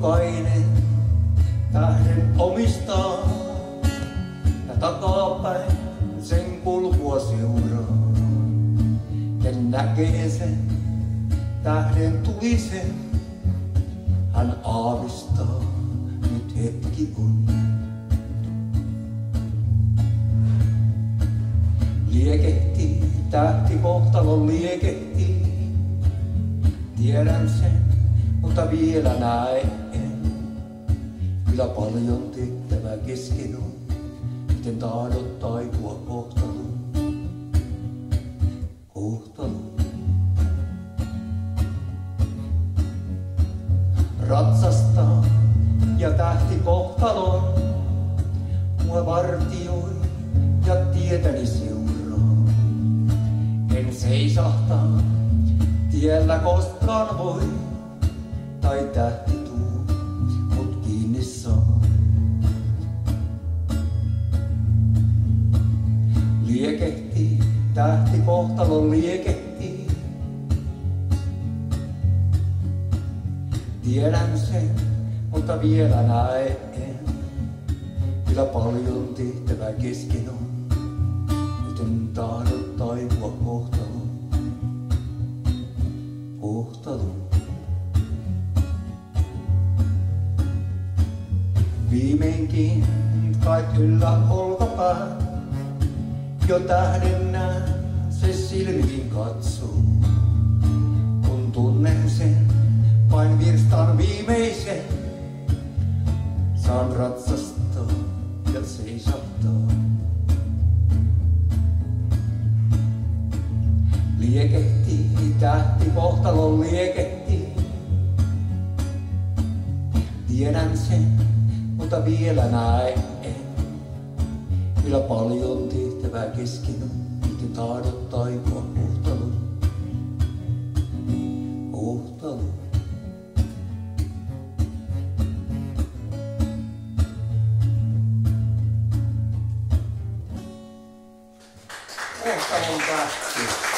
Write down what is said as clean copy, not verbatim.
jokainen tähden omistaa ja takapäin sen kulkua seuraa. Ken näkee sen tähden tulisen, hän aavistaa, nyt hetki on. Liekehtii, tähti kohtalon liekehtii. Tiedän sen, mutta vielä näen en. Kyllä paljon tehtävää kesken on, miten tahdot taipua kohtaloon. Kohtaloon. Ratsastaa ja tähti kohtaloon mua vartioi ja tietäni seuraa. En seisahtaa tiellä koskaan voi, tai tähti tuu mut kiinni saa. Liekehtii, tähti kohtalon liekehtii. Tiedän sen, mutta vielä näen en. Kyllä paljon tehtävää kesken on, miten tahdot taipua kohtaloon. Kohtaloon. Viimeinkin kai yllä olkapää, jo tähden näen se silmiin katsoo. Kun tunnen sen, vain virstan viimeisen, saan ratsastaa ja seisahtaa. Liekehtii, tähti kohtalon liekehtii. Tiedän sen, mutta vielä näen en. Kyllä paljon tehtävää kesken on, miten tahdot taipua kohtaloon. Kohtaloon. Kohtalon tähti.